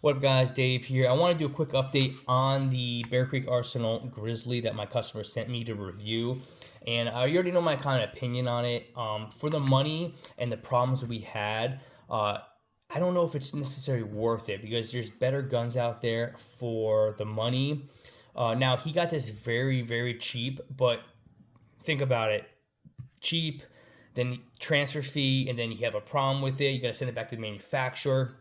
What up, guys? Dave here. I want to do a quick update on the Creek Arsenal GRIZZY that my customer sent me to review. And you already know my kind of opinion on it. For the money and the problems we had, I don't know if it's necessarily worth it because there's better guns out there for the money. Now, he got this very, very cheap, but think about it. Cheap, then transfer fee, and then you have a problem with it. You got to send it back to the manufacturer.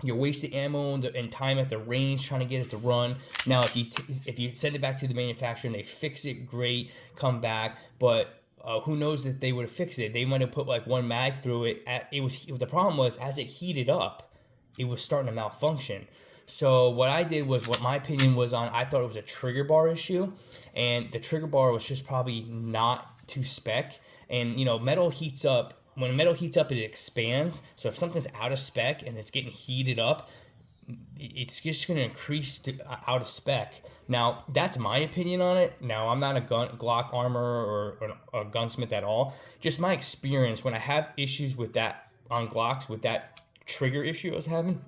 You're wasting ammo and time at the range trying to get it to run. Now, if you send it back to the manufacturer and they fix it, great, come back. But who knows if they would have fixed it? They might have put like one mag through it. The problem was as it heated up, it was starting to malfunction. So what I did was what my opinion was on. I thought it was a trigger bar issue, and the trigger bar was just probably not to spec. And metal heats up. When metal heats up, it expands. So if something's out of spec and it's getting heated up, it's just going to increase out of spec. Now, that's my opinion on it. Now, I'm not a Glock armor or a gunsmith at all. Just my experience when I have issues with that on Glocks, with that trigger issue I was having,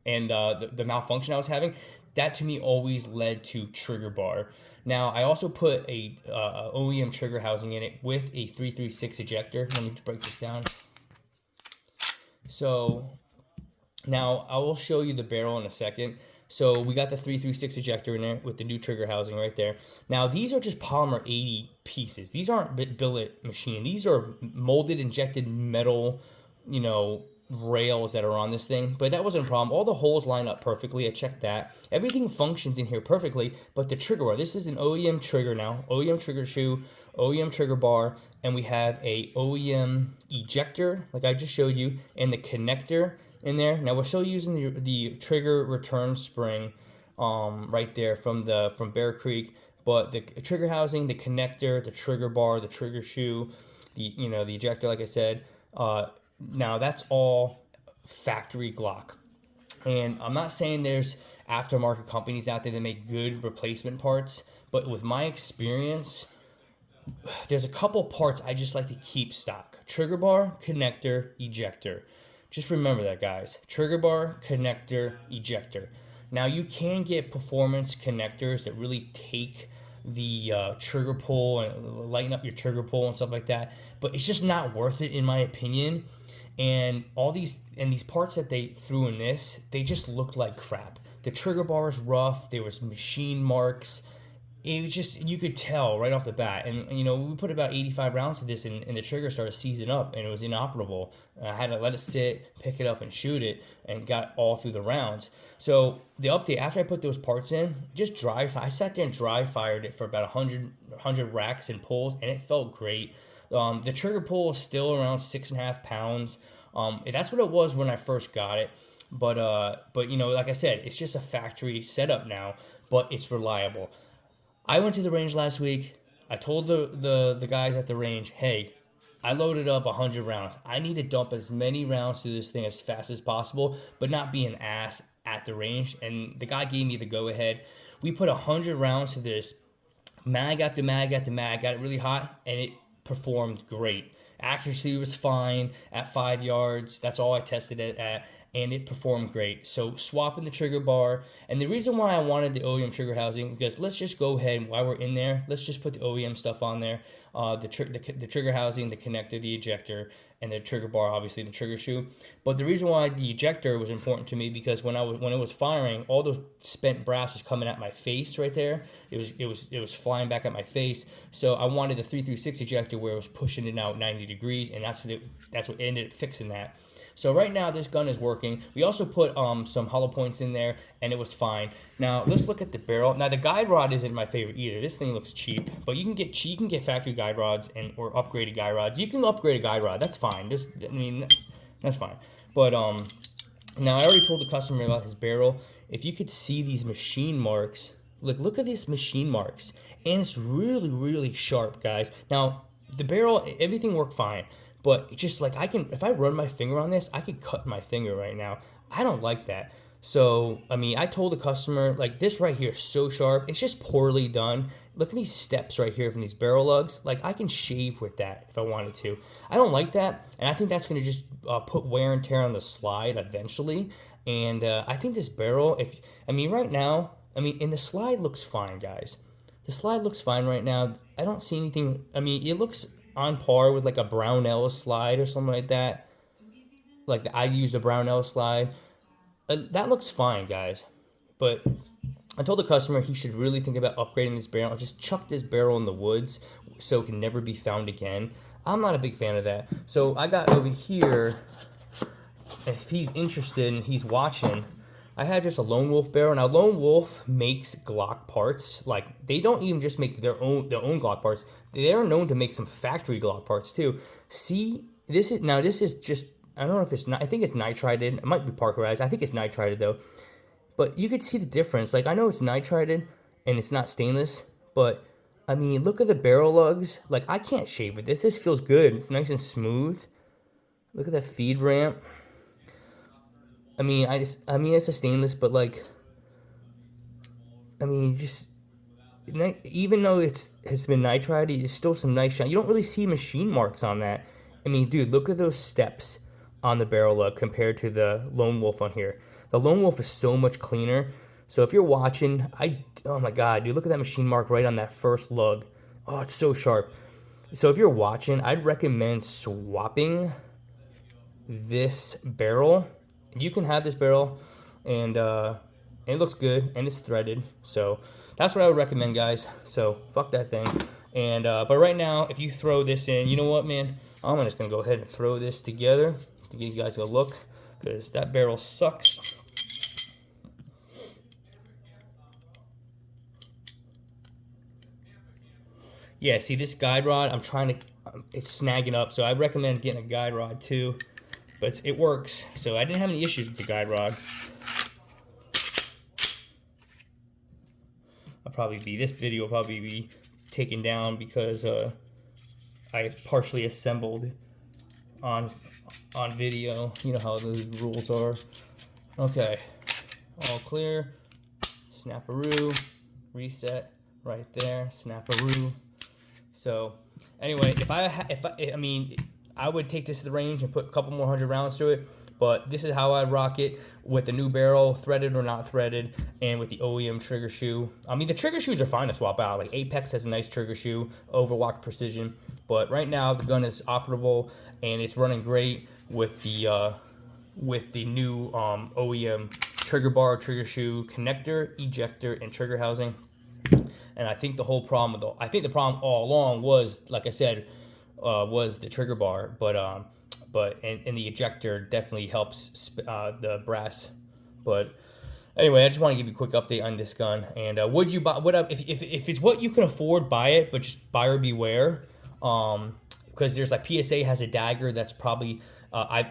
and the malfunction I was having, that to me always led to trigger bar. Now, I also put a OEM trigger housing in it with a 336 ejector. Let me break this down. So now I will show you the barrel in a second. So we got the 336 ejector in there with the new trigger housing right there. Now, these are just polymer 80 pieces. These aren't billet machine. These are molded, injected metal, rails that are on this thing, but that wasn't a problem. All the holes line up perfectly. I checked that. Everything functions in here perfectly, but the trigger bar, this is an OEM trigger now, OEM trigger shoe, OEM trigger bar, and we have a OEM ejector, like I just showed you, and the connector in there. Now we're still using the trigger return spring right there from Bear Creek, but the trigger housing, the connector, the trigger bar, the trigger shoe, the ejector, like I said, now that's all factory Glock. And I'm not saying there's aftermarket companies out there that make good replacement parts, but with my experience, there's a couple parts I just like to keep stock. Trigger bar, connector, ejector. Just remember that, guys. Trigger bar, connector, ejector. Now you can get performance connectors that really take the trigger pull and lighten up your trigger pull and stuff like that, but it's just not worth it in my opinion. And these parts that they threw in this, they just looked like crap. The trigger bar was rough. There was machine marks. It was just, you could tell right off the bat. And we put about 85 rounds to this, and the trigger started seizing up, and it was inoperable. I had to let it sit, pick it up, and shoot it, and got all through the rounds. So the update, after I put those parts in, I sat there and dry fired it for about 100 racks and pulls, and it felt great. The trigger pull is still around 6.5 pounds. That's what it was when I first got it. But like I said, it's just a factory setup now, but it's reliable. I went to the range last week. I told the guys at the range, hey, I loaded up 100 rounds. I need to dump as many rounds through this thing as fast as possible, but not be an ass at the range. And the guy gave me the go-ahead. We put 100 rounds to this, mag after mag after mag, got it really hot, and it performed great. Accuracy was fine at 5 yards. That's all I tested it at, and it performed great. So swapping the trigger bar, and the reason why I wanted the OEM trigger housing, because let's just go ahead while we're in there, let's just put the OEM stuff on there, the trigger housing, the connector, the ejector, and the trigger bar, obviously the trigger shoe. But the reason why the ejector was important to me, because when it was firing, all those spent brass was coming at my face right there. It was flying back at my face. So I wanted the 336 ejector where it was pushing it out 90 degrees, and that's what ended up fixing that. So right now this gun is working. We also put some hollow points in there, and it was fine. Now let's look at the barrel. Now the guide rod isn't my favorite either. This thing looks cheap, but you can get factory guide rods or upgraded guide rods. You can upgrade a guide rod. That's fine. That's fine. But now I already told the customer about his barrel. If you could see these machine marks, look at these machine marks, and it's really, really sharp, guys. Now the barrel, everything worked fine. But just like if I run my finger on this, I could cut my finger right now. I don't like that. So, I mean, I told the customer, like, this right here is so sharp. It's just poorly done. Look at these steps right here from these barrel lugs. Like, I can shave with that if I wanted to. I don't like that, and I think that's going to just put wear and tear on the slide eventually. And I think this barrel, I mean, right now, I mean, and the slide looks fine, guys. The slide looks fine right now. I don't see anything. I mean, it looks on par with like a Brownell slide or something like that. Like I used a Brownell slide. That looks fine, guys. But I told the customer he should really think about upgrading this barrel. Just chuck this barrel in the woods so it can never be found again. I'm not a big fan of that. So I got over here, if he's interested and he's watching, I had just a Lone Wolf barrel. Now Lone Wolf makes Glock parts. Like they don't even just make their own Glock parts. They are known to make some factory Glock parts too. See, this is just, I don't know if it's not, I think it's nitrided. It might be parkerized. I think it's nitrided though. But you could see the difference. Like I know it's nitrided and it's not stainless, but I mean, look at the barrel lugs. Like I can't shave with this. This feels good. It's nice and smooth. Look at that feed ramp. I mean, it's a stainless, but like, I mean, just even though has been nitrided, it's still some nice shine. You don't really see machine marks on that. I mean, dude, look at those steps on the barrel lug compared to the Lone Wolf on here. The Lone Wolf is so much cleaner. So if you're watching, oh my God, dude, look at that machine mark right on that first lug. Oh, it's so sharp. So if you're watching, I'd recommend swapping this barrel. You can have this barrel, and it looks good, and it's threaded. So that's what I would recommend, guys. So fuck that thing. And but right now, if you throw this in, you know what, man? I'm just gonna go ahead and throw this together to give you guys a look, because that barrel sucks. Yeah, see this guide rod, it's snagging up, so I recommend getting a guide rod too. But it works, so I didn't have any issues with the guide rod. This video will probably be taken down because I partially assembled on video. You know how those rules are. Okay, all clear. Snap-a-roo, reset right there. Snap-a-roo. So anyway, I would take this to the range and put a couple more 100 rounds to it, but this is how I rock it with the new barrel, threaded or not threaded, and with the OEM trigger shoe. I mean, the trigger shoes are fine to swap out. Like Apex has a nice trigger shoe, Overwatch Precision, but right now the gun is operable and it's running great with the new OEM trigger bar, trigger shoe, connector, ejector, and trigger housing. And I think the problem all along was, like I said, was the trigger bar, but the ejector definitely helps the brass. But anyway, I just want to give you a quick update on this gun. And would you buy? If it's what you can afford, buy it, but just buyer beware. Because there's like PSA has a dagger that's probably I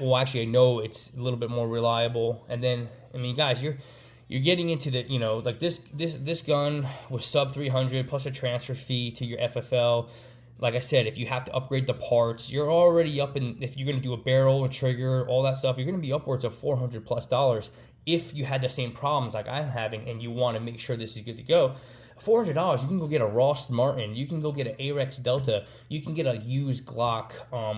know it's a little bit more reliable. And then I mean, guys, you're getting into the, like this gun was sub 300 plus a transfer fee to your FFL. Like I said, if you have to upgrade the parts, you're already up in, if you're going to do a barrel, a trigger, all that stuff, you're going to be upwards of $400+ if you had the same problems like I'm having and you want to make sure this is good to go. $400, you can go get a Ross Martin, you can go get an Arex Delta, you can get a used Glock,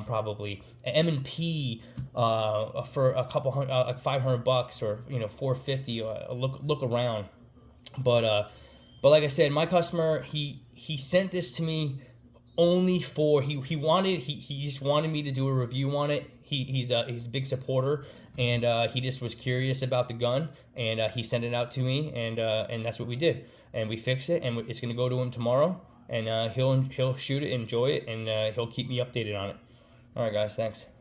probably an M&P for a couple hundred, like $500 or $450. Look around, but like I said, my customer he sent this to me only for he just wanted me to do a review on it. He's a big supporter, and he just was curious about the gun, and he sent it out to me, and that's what we did, and we fixed it, and it's gonna go to him tomorrow, and he'll shoot it, enjoy it, and he'll keep me updated on it. All right, guys, thanks.